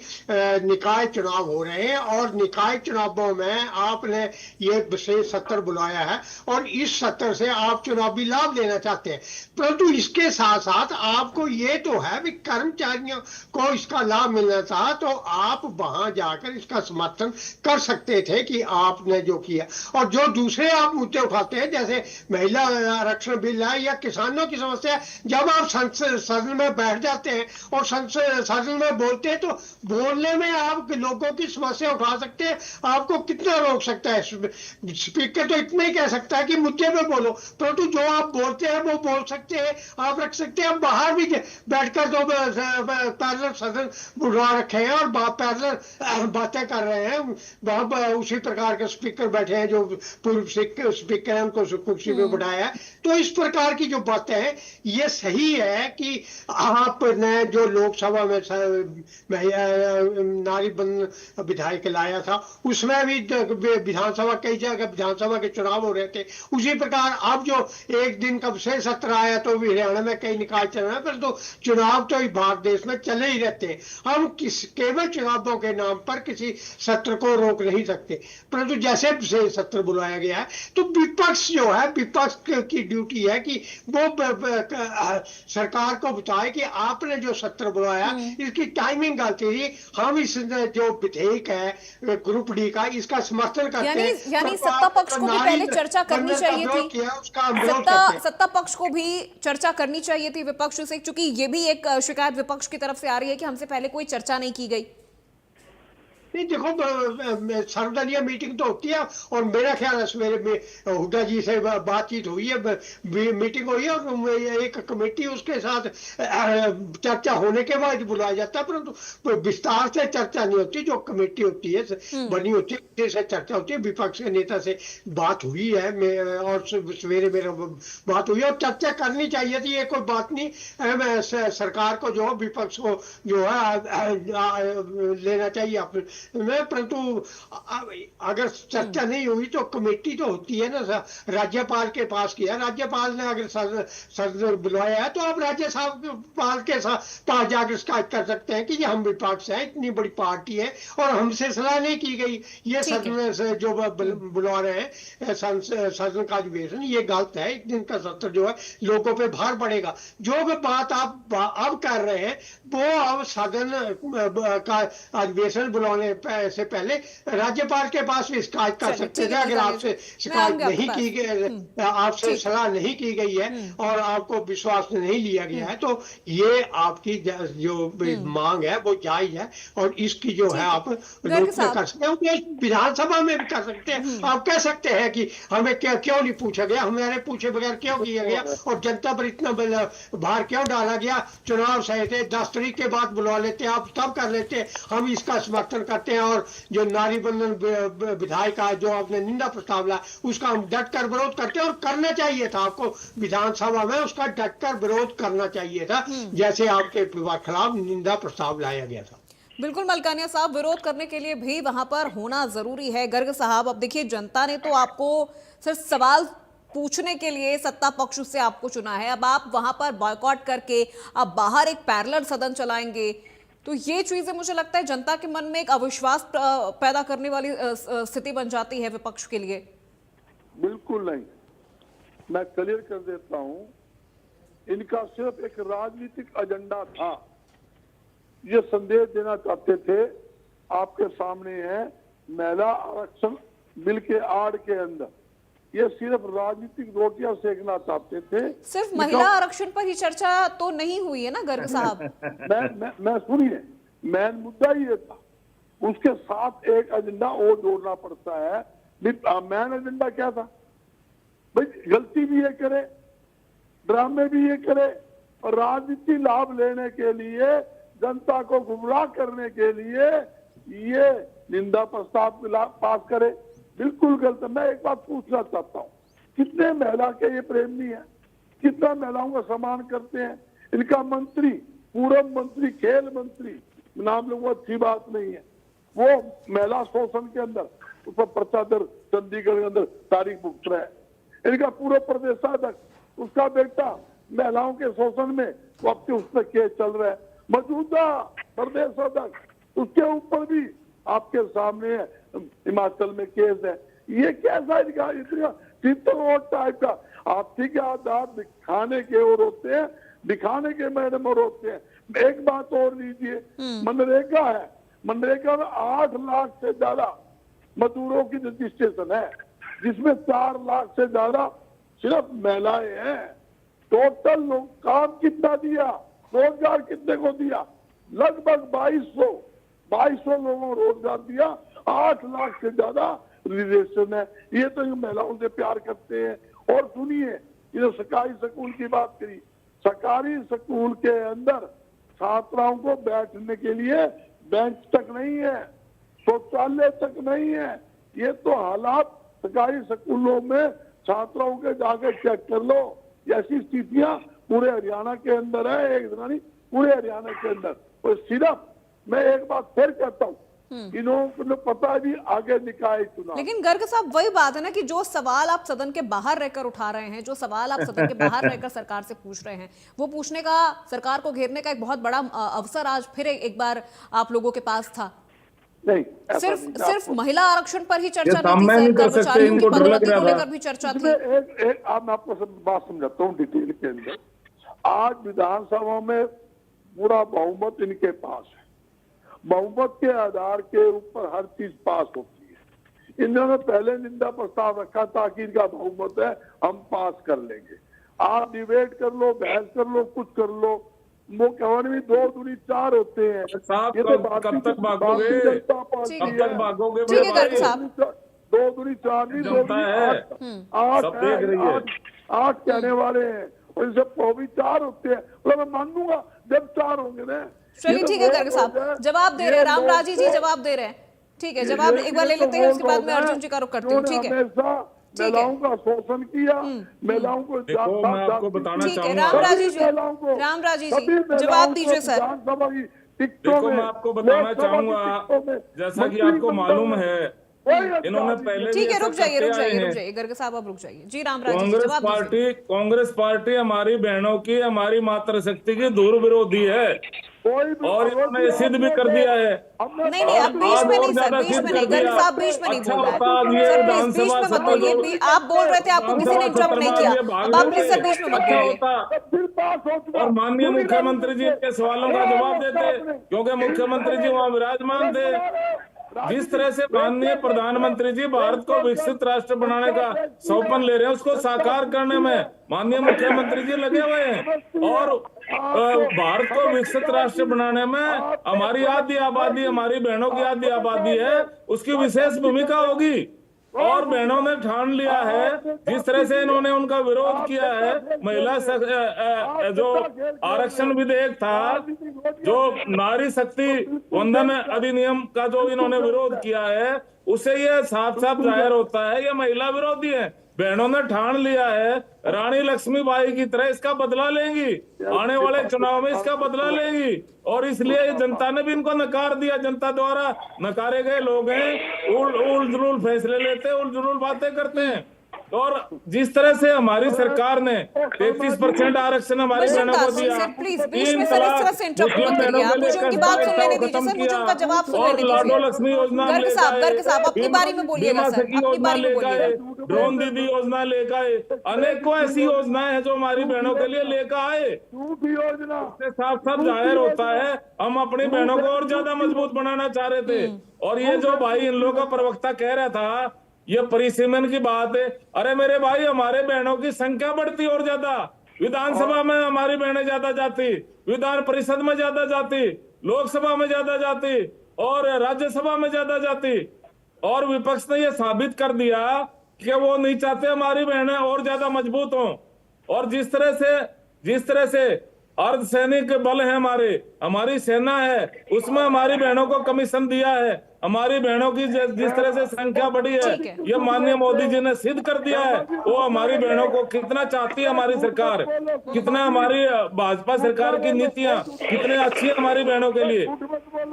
निकाय चुनाव हो रहे हैं और निकाय चुनावों में आपने ये विशेष सत्र बुलाया है और इस सत्र से आप चुनावी लाभ लेना चाहते हैं, परंतु इसके साथ साथ आपको ये तो है कि कर्मचारियों को इसका लाभ मिलना था, तो आप वहां जाकर इसका समर्थन कर सकते थे कि आपने जो किया। और जो दूसरे आप मुद्दे उठाते हैं जैसे महिला आरक्षण बिल है या किसानों की समस्या, जब आप सदन में बैठ जाते हैं और सदन में बोलते हैं तो बोलने में आप लोगों की समस्या उठा सकते हैं, आपको कितना रोक सकता है स्पीकर? तो इतना ही कह सकता है कि मुद्दे पे बोलो, परंतु जो आप बोलते हैं वो बोल सकते हैं, आप रख सकते हैं। आप बाहर भी बैठकर तो पैरेलल सदन बुला रखे हैं और पैरेलल बातें कर रहे हैं, वहां उसी प्रकार के स्पीकर बैठे हैं जो पूर्व स्पीकर है उनको कुर्सी पे बिठाया है। तो इस प्रकार की जो बातें हैं ये सही है कि आपने जो लोकसभा में नारी बंधन विधायक लाया था उसमें भी विधानसभा कई जगह विधानसभा के चुनाव हो रहे थे, उसी प्रकार अब जो एक दिन का विशेष सत्र आया तो हरियाणा में कई निकाय चल रहे हैं, पर तो चुनाव तो भारत देश में चले ही रहते हैं। हम केवल चुनावों के नाम पर किसी सत्र को रोक नहीं सकते, परंतु जैसे विशेष सत्र बुलाया गया है तो विपक्ष जो है, विपक्ष की ड्यूटी है कि वो सरकार को बताए कि आपने जो सत्र बुलाया इसकी टाइमिंग गलती थी, हम इस जो विधेयक है ग्रुप डी का इसका समर्थन करते हैं। यानी सत्ता पक्ष को भी पहले चर्चा करनी चाहिए थी, सत्ता पक्ष को भी चर्चा करनी चाहिए थी विपक्ष से, क्योंकि ये भी एक शिकायत विपक्ष की तरफ से आ रही है कि हमसे पहले कोई चर्चा नहीं की गई। नहीं देखो सर्वदलीय मीटिंग तो होती है और मेरा ख्याल है सवेरे में हुड्डा जी से बातचीत हुई है, मीटिंग हुई है और एक कमेटी उसके साथ चर्चा होने के बाद बुलाया जाता है, परंतु विस्तार से चर्चा नहीं होती। जो कमेटी होती है बनी होती है उससे चर्चा होती है। विपक्ष के नेता से बात हुई है और सवेरे मेरा बात हुई है और चर्चा करनी चाहिए थी, ये कोई बात नहीं। सरकार को जो विपक्ष को जो है लेना चाहिए अपने में, परंतु अगर चर्चा नहीं हुई तो कमेटी तो होती है ना, राज्यपाल के पास किया, राज्यपाल ने अगर सदन बुलाया है तो आप राज्यपाल के पास जाकर शिकायत कर सकते हैं कि ये हम विपक्ष है, इतनी बड़ी पार्टी है और हमसे सलाह नहीं की गई, ये सदन से जो बुला रहे हैं सदन का अधिवेशन, ये गलत है। एक दिन का सत्र जो है लोगों पे भार पड़ेगा। जो भी बात आप अब कर रहे हैं वो अब सदन का अधिवेशन बुलाने से पहले राज्यपाल के पास भी शिकायत कर सकते थे। अगर आपसे शिकायत नहीं की गई, आपसे सलाह नहीं की गई है और आपको विश्वास नहीं लिया गया है तो ये आपकी जो मांग है वो जायज है और इसकी जो है आप लोग कर सकते हैं, विधानसभा में भी कर सकते हैं। आप कह सकते हैं कि हमें क्यों नहीं पूछा गया, हमारे पूछे बगैर क्यों किया गया और जनता पर इतना भार क्यों डाला गया, चुनाव सही थे, 10 तारीख के बाद बुला लेते, आप तब कर लेते, हम इसका समर्थन करते हैं। और जो नारी बंधन विधायक का जो आपने निंदा प्रस्ताव लाया उसका हम डट कर विरोध करते हैं और करना चाहिए था, आपको विधानसभा में उसका डट कर विरोध करना चाहिए था, जैसे आपके खिलाफ निंदा प्रस्ताव लाया गया था। बिल्कुल मलकानिया साहब, विरोध करने के लिए भी वहां पर होना जरूरी है। गर्ग साहब, अब देखिए जनता ने तो आपको सिर्फ सवाल पूछने के लिए सत्ता पक्ष से आपको चुना है, अब आप वहां पर बॉयकॉट करके अब बाहर एक पैरेलल सदन चलाएंगे, तो ये चीजें मुझे लगता है जनता के मन में एक अविश्वास पैदा करने वाली स्थिति बन जाती है विपक्ष के लिए। बिल्कुल नहीं, मैं क्लियर कर देता हूं, इनका सिर्फ एक राजनीतिक एजेंडा था। ये संदेश देना चाहते थे, आपके सामने है, महिला आरक्षण बिल के आड़ के अंदर ये सिर्फ राजनीतिक रोटियां सेकना चाहते थे। सिर्फ महिला आरक्षण पर ही चर्चा तो नहीं हुई है ना गर्ग साहब? मैं सुनिए, मेन मुद्दा ये था, उसके साथ एक एजेंडा और जोड़ना पड़ता है। मेन एजेंडा क्या था भाई? गलती भी ये करे, ड्रामे भी ये करे, और राजनीति लाभ लेने के लिए, जनता को गुमराह करने के लिए ये निंदा प्रस्ताव पास करे। बिल्कुल गलत। मैं एक बात पूछना चाहता हूँ, कितने महिला के ये प्रेमी हैं, कितना महिलाओं का सम्मान करते हैं? इनका मंत्री, पूर्व मंत्री, खेल मंत्री, नाम लोगों अच्छी बात नहीं है, वो महिला शोषण के अंदर उस पर पर्चा दर्ज चंडीगढ़ के अंदर तारीख भुगत रहा है। इनका पूर्व प्रदेशाध्यक्ष, उसका बेटा महिलाओं के शोषण में वक्त उस पर केस चल रहा है। मौजूदा प्रदेशाध्यक्ष, उसके ऊपर भी आपके सामने हिमाचल में केस है। ये कैसा इतना टाइप का? आप ठीक है, आधार दिखाने के और होते हैं, दिखाने के मैडम और होते हैं। एक बात और लीजिए, मनरेगा है, मनरेगा में 8 लाख से ज्यादा मजदूरों की रजिस्ट्रेशन है, जिसमें 4 लाख से ज्यादा सिर्फ महिलाएं हैं। टोटल लोग काम कितना दिया, रोजगार कितने को दिया? लगभग 2200 लोगों को रोजगार दिया, 8 लाख से ज्यादा रिजर्वेशन है। ये तो महिलाओं से प्यार करते हैं। और सुनिए, ये सरकारी स्कूल की बात करी, सरकारी स्कूल के अंदर छात्राओं को बैठने के लिए बेंच तक नहीं है, शौचालय तक नहीं है। ये तो हालात सरकारी स्कूलों में छात्राओं के जाकर चेक कर लो, ऐसी स्थितियां पूरे हरियाणा के अंदर है, एक दिन नहीं पूरे हरियाणा के अंदर। और सिर्फ मैं एक बात फिर कहता हूँ, इन्होंने पता भी आगे निकाय चुनाव। लेकिन गर्ग साहब, वही बात है ना कि जो सवाल आप सदन के बाहर रहकर उठा रहे हैं, जो सवाल आप सदन के बाहर रहकर सरकार से पूछ रहे हैं, वो पूछने का, सरकार को घेरने का एक बहुत बड़ा अवसर आज फिर एक बार आप लोगों के पास था। नहीं, सिर्फ महिला आरक्षण पर ही चर्चा नहीं थी, कर सकते, कर्मचारियों की इनको डर लग पदोन्नति रहा को था। लेकर भी चर्चा थी। एक मैं आपको सब बात समझाता हूँ डिटेल के अंदर। आज विधानसभा में पूरा बहुमत इनके पास है, बहुमत के आधार के ऊपर हर चीज पास होती है। इन्होंने पहले निंदा प्रस्ताव रखा था कि इनका बहुमत है, हम पास कर लेंगे। आप डिबेट कर लो, बहस कर लो, कुछ कर लो, वो कहने भी 2 दूनी 4 होते हैं। साहब, ये तो कब तक भागोगे? कब तक भागोगे? ठीक है गर्ग साहब, 2 दूनी 4 नहीं, 2 दूनी 8 सब देख रही है। 8 कहने वाले हैं, और इनसे 4 होते हैं। मतलब मैं मान लूंगा जब 4 होंगे ना। चलिए ठीक है गर्ग साहब, जवाब दे रहे हैं, रामराजी जी जवाब दे रहे हैं। ठीक है, जवाब एक बार ले लेते हैं, उसके बाद मैं अर्जुन जी का रुख करती हूँ। ठीक है, महिलाओं का शोषण किया, महिलाओं को देखो, मैं आपको बताना ठीक है, चाहूंगा, रामराजी जी जवाब दीजिए सर। देखो मैं आपको बताना चाहूंगा, जैसा कि आपको मालूम है, इन्होंने पहले ठीक है, रुक जाइए गर्ग साहब, अब रुक जाइए जी। रामराजी जी जवाब दीजिए। कांग्रेस पार्टी हमारी बहनों की, हमारी मातृशक्ति की दूर विरोधी है, और इन्होंने सिद्ध भी कर दिया है। नहीं, अब बीच में नहीं सर, बीच में नहीं, गर्ग साहब बीच में नहीं बोल रहे हैं सर, प्लीज बीच में मत बोलिए। आप बोल रहे थे, आपको किसी ने इंटरप्ट नहीं किया, अब आप प्लीज सर बीच में मत बोलिए। और माननीय मुख्यमंत्री जी के सवालों का जवाब देते, क्योंकि मुख्यमंत्री जी वहाँ विराजमान थे। जिस तरह से माननीय प्रधानमंत्री जी भारत को विकसित राष्ट्र बनाने का सौपन ले रहे हैं, उसको साकार करने में माननीय मुख्यमंत्री जी लगे हुए हैं। और भारत को विकसित राष्ट्र बनाने में हमारी आधी आबादी, हमारी बहनों की आधी आबादी है, उसकी विशेष भूमिका होगी। और बहनों ने ठान लिया है, जिस तरह से इन्होंने उनका विरोध किया है, महिला जो आरक्षण विधेयक था, जो नारी शक्ति वंदन अधिनियम का जो इन्होंने विरोध किया है, उससे ये साफ साफ जाहिर होता है ये महिला विरोधी है। बहनों ने ठान लिया है रानी लक्ष्मीबाई की तरह इसका बदला लेंगी, आने वाले चुनाव में इसका बदला लेंगी। और इसलिए जनता ने भी इनको नकार दिया, जनता द्वारा नकारे गए लोग हैं, उल जुलूल फैसले लेते हैं, उल जुलूल बातें करते हैं। और जिस तरह से हमारी सरकार ने 33% आरक्षण हमारी बहनों को दिया, प्लीज बीच में सर इस तरह से इंटरप्ट मत करिए। आप मुझे उनकी बात सुनने नहीं दीजिए सर, मुझे उनका जवाब सुनने दीजिए। लाडो लक्ष्मी योजना गर्ग साहब अपनी बारी में बोलिएगा सर, अपनी बारी में बोलिएगा। ड्रोन दीदी योजना लेकर आए, अनेकों ऐसी योजनाएं हैं जो हमारी बहनों के लिए लेकर आए। योजना इससे साफ साफ जाहिर होता है हम अपनी बहनों को और ज्यादा मजबूत बनाना चाह रहे थे। और ये जो भाई इन लोगों का प्रवक्ता कह रहा था ये परिसीमन की बात है, अरे मेरे भाई हमारे बहनों की संख्या बढ़ती और ज्यादा, विधानसभा में हमारी बहनें ज्यादा जाती, विधान परिषद में ज्यादा जाती, लोकसभा में ज्यादा जाती और राज्यसभा में ज्यादा जाती। और विपक्ष ने यह साबित कर दिया कि वो नहीं चाहते हमारी बहनें और ज्यादा मजबूत हों। और जिस तरह से अर्धसैनिक बल है हमारी सेना है, उसमें हमारी बहनों को कमीशन दिया है। हमारी बहनों की जिस तरह से संख्या बढ़ी है, ये माननीय मोदी जी ने सिद्ध कर दिया है वो हमारी बहनों को कितना चाहती है हमारी सरकार, कितना हमारी भाजपा सरकार की नीतियां कितने अच्छी है हमारी बहनों के लिए।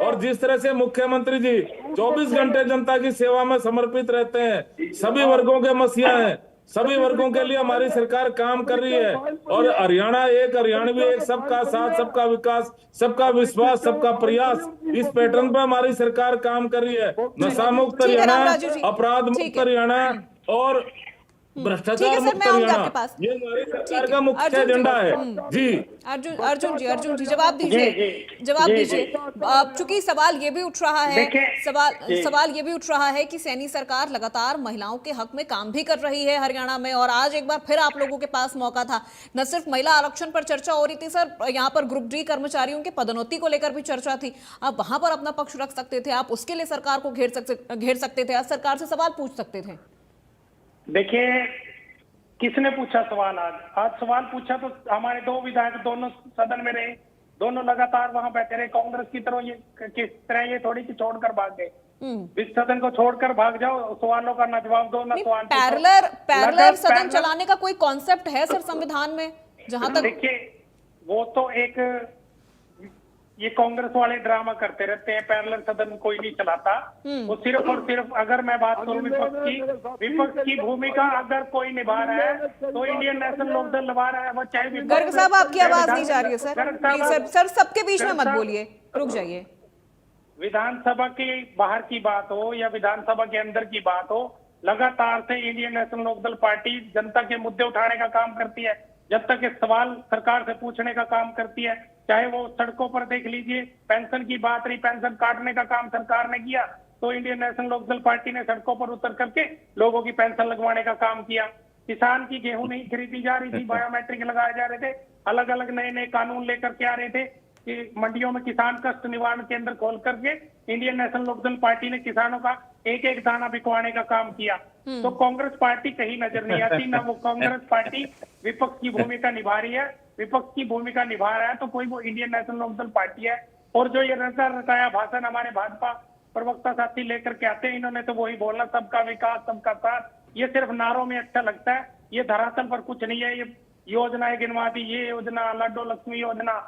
और जिस तरह से मुख्यमंत्री जी 24 घंटे जनता की सेवा में समर्पित रहते हैं, सभी वर्गों के मसीहा हैं, सभी वर्गों के लिए हमारी सरकार काम कर रही है। और हरियाणा एक, हरियाणवी एक, सबका साथ, सबका विकास, सबका विश्वास, सबका प्रयास, इस पैटर्न पर हमारी सरकार काम कर रही है। नशा मुक्त हरियाणा, अपराध मुक्त हरियाणा और भ्रष्टाचार मुक्त हरियाणा, ये हमारी सरकार का मुख्य एजेंडा है। जी अर्जुन जी जवाब दीजिए। चूंकि सवाल ये भी उठ रहा है, सवाल ये भी उठ रहा है कि सैनी सरकार लगातार महिलाओं के हक में काम भी कर रही है हरियाणा में, और आज एक बार फिर आप लोगों के पास मौका था। न सिर्फ महिला आरक्षण पर चर्चा हो रही थी सर, यहाँ पर ग्रुप डी कर्मचारियों के पदोन्नति को लेकर भी चर्चा थी। आप वहां पर अपना पक्ष रख सकते थे, आप उसके लिए सरकार को घेर सकते थे, आज सरकार से सवाल पूछ सकते थे। देखिए किसने पूछा सवाल? आज सवाल पूछा तो हमारे दो विधायक दोनों सदन में रहे, दोनों लगातार वहां बैठे रहे। कांग्रेस की तरह ये किस तरह ये थोड़ी कि छोड़कर भाग गए। इस सदन को छोड़कर भाग जाओ, सवालों का न जवाब दो न सवाल। पैरेलल सदन चलाने का कोई कॉन्सेप्ट है सर संविधान में? जहां तक देखिए वो तो एक ये कांग्रेस वाले ड्रामा करते रहते हैं, पैरेलल सदन कोई नहीं चलाता। वो सिर्फ और सिर्फ, अगर मैं बात करूं विपक्ष की भूमिका अगर कोई निभा रहा है तो इंडियन नेशनल लोकदल निभा रहा है, वो चाहे गर्ग साहब आपकी आवाज नहीं जा रही है सर, सबके बीच में मत बोलिए, रुक जाइए। विधानसभा के बाहर की बात हो या विधानसभा के अंदर की बात हो, लगातार से इंडियन नेशनल लोकदल पार्टी जनता के मुद्दे उठाने का काम करती है, जनता के सवाल सरकार से पूछने का काम करती है। चाहे वो सड़कों पर देख लीजिए, पेंशन की बात रही, पेंशन काटने का काम सरकार ने किया तो इंडियन नेशनल लोकदल पार्टी ने सड़कों पर उतर करके लोगों की पेंशन लगवाने का काम किया। किसान की गेहूं नहीं खरीदी जा रही थी, बायोमेट्रिक लगाए जा रहे थे, अलग अलग नए नए कानून लेकर के आ रहे थे कि मंडियों में किसान कष्ट निवारण केंद्र खोल करके इंडियन नेशनल लोकदल पार्टी ने किसानों का एक एक दाना बिकवाने का काम किया। तो कांग्रेस पार्टी कहीं नजर नहीं आती, ना वो कांग्रेस पार्टी विपक्ष की भूमिका निभा रही है। विपक्ष की भूमिका निभा रहा है तो कोई वो इंडियन नेशनल लोकदल पार्टी है। और जो ये रटाया भाषण हमारे भाजपा प्रवक्ता साथी लेकर के आते हैं, इन्होंने तो वही बोलना सबका विकास सबका साथ, ये सिर्फ नारों में अच्छा लगता है, ये धरातल पर कुछ नहीं है। ये योजनाएं गिनवा दी, ये योजना, लाडो लक्ष्मी योजना,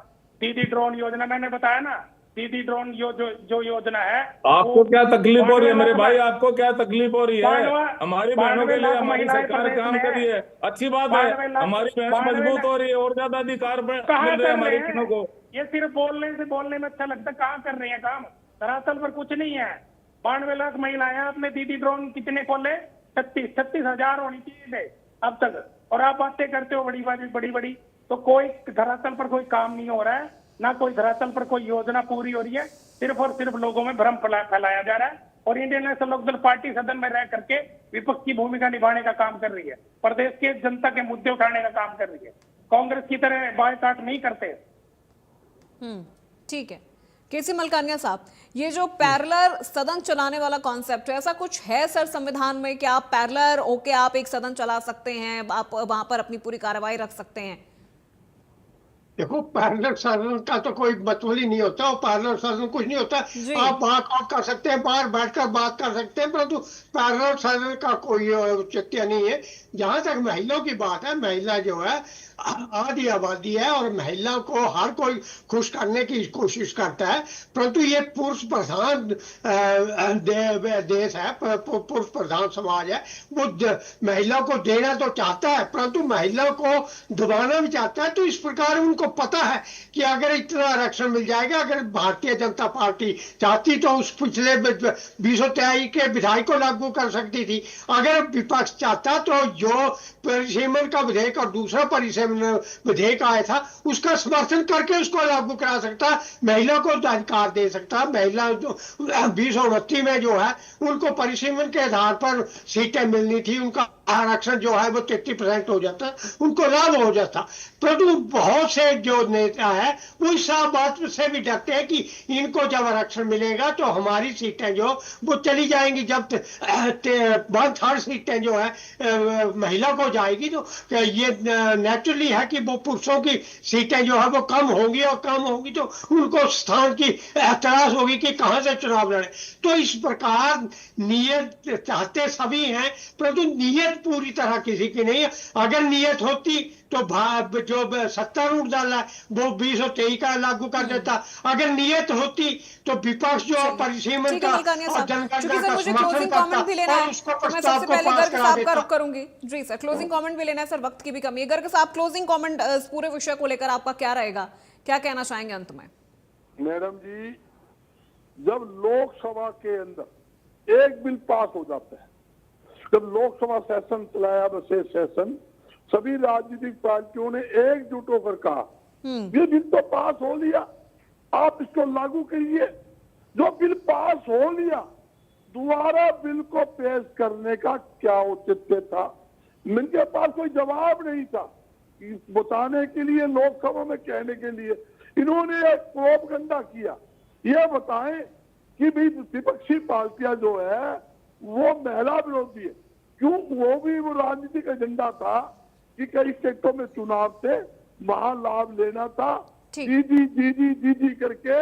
दीदी ड्रोन योजना, मैंने बताया ना दीदी ड्रोन जो योजना है। आपको क्या तकलीफ हो रही है मेरे भाई, आपको क्या तकलीफ हो रही है? हमारी बहनों के लिए हमारी सरकार काम कर रही है, अच्छी बात है, हमारी बहन मजबूत हो रही है और ज्यादा अधिकार मिल रहे हैं हमारी बहनों को। ये सिर्फ बोलने में अच्छा लगता है, कहाँ कर रही है काम? धरातल पर कुछ नहीं है। 92 लाख महिलाएं, आपने दीदी ड्रोन कितने खोले? 36,000 होनी चाहिए अब तक, और आप बातें करते हो बड़ी। तो कोई धरातल पर कोई काम नहीं हो रहा है, ना कोई धरातल पर कोई योजना पूरी हो रही है, सिर्फ और सिर्फ लोगों में भ्रम फैलाया जा रहा है। और इंडियन नेशनल लोकदल पार्टी सदन में रह करके विपक्ष की भूमिका निभाने का काम कर रही है, प्रदेश के जनता के मुद्दे उठाने का काम कर रही है। कांग्रेस की तरह बॉयकॉट नहीं करते। ठीक है केसी मलकानिया साहब, ये जो पैरेलल सदन चलाने वाला कॉन्सेप्ट है, ऐसा कुछ है सर संविधान में कि आप पैरेलल होके आप एक सदन चला सकते हैं, आप वहां पर अपनी पूरी कार्रवाई रख सकते हैं? देखो, पैरेलल सदन का तो कोई मतलब ही नहीं होता, और पैरेलल सदन कुछ नहीं होता। जी। आप वॉकआउट कर सकते हैं, बाहर बैठकर बात कर सकते हैं, परंतु पैरेलल सदन का कोई औचित्य नहीं है। जहां तक महिलाओं की बात है, महिला जो है आधी आबादी है, और महिला को हर कोई खुश करने की कोशिश करता है, परंतु ये पुरुष प्रधान देश है, पुरुष प्रधान समाज है। वो महिला को देना तो चाहता है, परंतु महिला को दबाना भी चाहता है। तो इस प्रकार उनको पता है कि अगर इतना आरक्षण मिल जाएगा, अगर भारतीय जनता पार्टी चाहती तो उस पिछले 2023 के विधायक को लागू कर सकती थी। अगर विपक्ष चाहता तो जो परिसीमन का विधेयक और दूसरा परिसीमन विधेयक आया था उसका समर्थन करके उसको लागू करा सकता, महिला को अधिकार दे सकता। महिला जो 2029 में जो है उनको परिसीमन के आधार पर सीटें मिलनी थी, उनका आरक्षण जो है वो 33% हो जाता, उनको लाभ हो जाता। परंतु बहुत से जो नेता है वो इस बात से भी डरते हैं कि इनको जब आरक्षण मिलेगा तो हमारी सीटें जो वो चली जाएंगी। जब 1/3 सीटें जो है महिला को जाएगी तो ये नेचुरली है कि वो पुरुषों की सीटें जो है वो कम होंगी, और कम होंगी तो उनको स्थान की तलाश होगी कि कहां से चुनाव लड़े। तो इस प्रकार नियत चाहते सभी हैं, परंतु नियत पूरी तरह किसी की नहीं है। अगर नियत होती तो जो सत्तारूढ़ दल है वो 2023 का लागू कर देता। अगर नियत होती तो विपक्ष जो परिसीमन का और जनगणना का समर्थन करता भी लेना और है, उसको तो मैं प्रस्ताव सबसे को पहले पास गर्ग करा साहब का देता। रुख करूंगी। जी सर, क्लोजिंग कमेंट भी लेना है सर, वक्त की भी कमी है। गर्ग साहब, क्लोजिंग कमेंट इस पूरे विषय को लेकर आपका क्या रहेगा, क्या कहना चाहेंगे अंत में? मैडम जी, जब लोकसभा के अंदर एक बिल पास हो जाता है, जब लोकसभा सेशन चलाया, विशेष सेशन, सभी राजनीतिक पार्टियों ने एकजुट होकर कहा ये बिल तो पास हो लिया, आप इसको लागू कीजिए। जो बिल पास हो लिया, दोबारा बिल को पेश करने का क्या औचित्य था? इनके पास कोई जवाब नहीं था बताने के लिए, लोकसभा में कहने के लिए। इन्होंने एक प्रोपगंडा किया। ये बताएं कि भाई विपक्षी पार्टियां जो है वो महिला विरोधी है। क्यों? वो भी वो राजनीतिक एजेंडा था कि कई स्टेटों में चुनाव से वहां लाभ लेना था। दीदी दीदी दीदी करके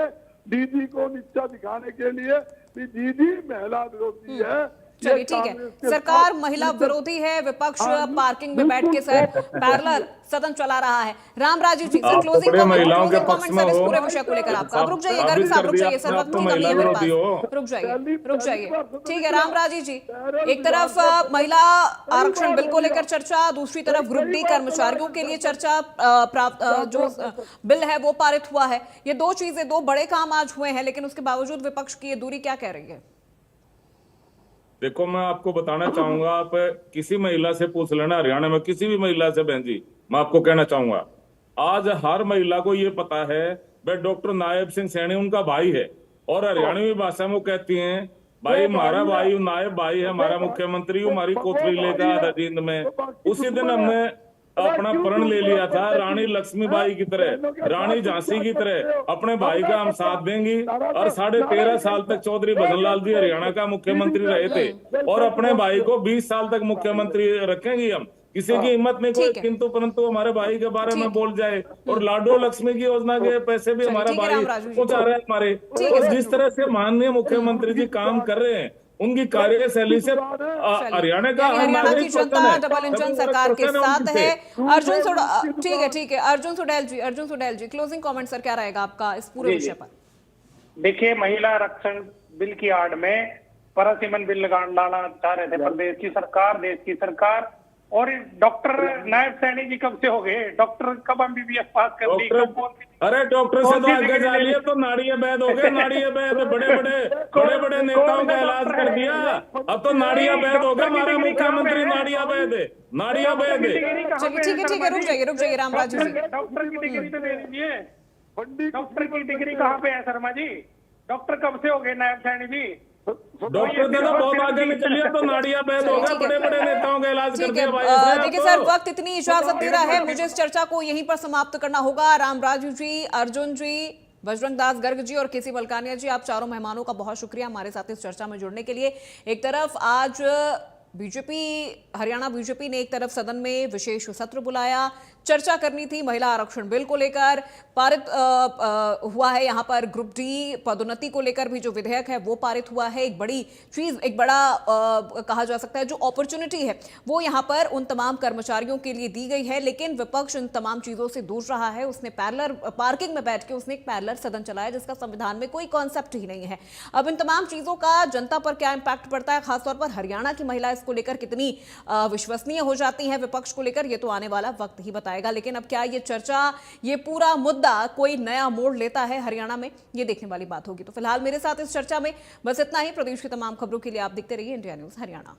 दीदी को नीचा दिखाने के लिए कि दीदी महिला विरोधी है। चलिए ठीक है, सरकार महिला विरोधी है, विपक्ष पार्किंग में बैठ के सर पैरेलल सदन चला रहा है। रामराजीव जी सर, क्लोजिंग कमेंट सर इस पूरे विषय को लेकर आपका। अब रुक जाइए गर्ग साहब, रुक जाइए सर, वक्त की कमी है मेरे पास, रुक जाइए। ठीक है रामराजीव जी, एक तरफ महिला आरक्षण बिल को लेकर चर्चा, दूसरी तरफ ग्रुप डी कर्मचारियों के लिए चर्चा, जो बिल है वो पारित हुआ है। ये दो चीजें, दो बड़े काम आज हुए हैं, लेकिन उसके बावजूद विपक्ष की ये दूरी क्या कह रही है? देखो, मैं आपको बताना चाहूंगा, आप किसी महिला से पूछ लेना, हरियाणा में किसी भी महिला से, बहन जी, मैं आपको कहना चाहूंगा, आज हर महिला को ये पता है भाई डॉक्टर नायब सिंह सैनी उनका भाई है, और हरियाणवी भाषा में वो कहती हैं भाई हमारा भाई नायब भाई है, हमारा मुख्यमंत्री, हमारी कोथरी लेगा जींद में। उसी दिन हमने अपना प्रण ले लिया था, रानी लक्ष्मीबाई की तरह, रानी झांसी की तरह अपने भाई का हम साथ देंगी। और 13.5 साल तक चौधरी भजनलाल जी हरियाणा का मुख्यमंत्री रहे थे, और अपने भाई को 20 साल तक मुख्यमंत्री रखेंगी हम। किसी की हिम्मत नहीं कोई किंतु परंतु हमारे भाई के बारे में बोल जाए। और लाडो लक्ष्मी की योजना के पैसे भी हमारा भाई पहुंचा रहे हैं हमारे। और जिस तरह से माननीय मुख्यमंत्री जी काम कर रहे हैं, उनकी कार्यशैली से हरियाणा का हरियाणा की जनता डबल इंजन सरकार के साथ है। अर्जुन ठीक है अर्जुन सुडेल जी, क्लोजिंग कमेंट सर क्या रहेगा आपका इस पूरे विषय पर? देखिए, महिला आरक्षण बिल की आड़ में परिसीमन बिल लाना चाह रहे थे प्रदेश की सरकार, देश की सरकार। और डॉक्टर नायब सैनी जी कब से हो गए? डॉक्टर कब MBBS पास कर ली? अरे डॉक्टर से तो आगे जा लिए तो नाड़ीय वैद हो गए, नाड़ीय वैद बड़े बड़े नेताओं का इलाज कर दिया, अब तो नाड़ीय वैद हो गया। हमारा मुख्यमंत्री नाड़ीय वैद है, नाड़ीय वैद है। ठीक है, रुक जाइए रामराजीव जी। डॉक्टर की डिग्री तो दे दीजिए। डॉक्टर की डिग्री कहाँ पे है शर्मा जी? डॉक्टर कब से हो गए नायब सैनी जी? डॉक्टर तो बहुत आगे निकल लिया, तो नाड़िया वैद हो गया, बड़े बड़े नेताओं का इलाज कर दिया भाई। देखिए सर, वक्त इतनी इजाजत दे रहा है, मुझे इस चर्चा को यहीं पर समाप्त करना होगा। रामराजू जी, अर्जुन जी, बजरंग दास गर्ग जी और केसी बलकानिया जी, आप चारों मेहमानों का बहुत शुक्रिया हमारे साथ इस चर्चा में जुड़ने के लिए। एक तरफ आज बीजेपी, हरियाणा बीजेपी ने एक तरफ सदन में विशेष सत्र बुलाया, चर्चा करनी थी महिला आरक्षण बिल को लेकर। पारित हुआ है यहाँ पर ग्रुप डी पदोन्नति को लेकर भी जो विधेयक है वो पारित हुआ है। एक बड़ी चीज, एक बड़ा कहा जा सकता है जो अपॉर्चुनिटी है वो यहाँ पर उन तमाम कर्मचारियों के लिए दी गई है, लेकिन विपक्ष इन तमाम चीजों से दूर रहा है। उसने पैरेलल पार्किंग में बैठ के उसने एक पैरेलल सदन चलाया जिसका संविधान में कोई कॉन्सेप्ट ही नहीं है। अब इन तमाम चीजों का जनता पर क्या इंपैक्ट पड़ता है, खासतौर पर हरियाणा की महिला इसको लेकर कितनी विश्वसनीय हो जाती है विपक्ष को लेकर, ये तो आने वाला वक्त ही बताएगा। लेकिन अब क्या ये चर्चा, ये पूरा मुद्दा कोई नया मोड़ लेता है हरियाणा में, ये देखने वाली बात होगी। तो फिलहाल मेरे साथ इस चर्चा में बस इतना ही। प्रदेश की तमाम खबरों के लिए आप देखते रहिए इंडिया न्यूज हरियाणा।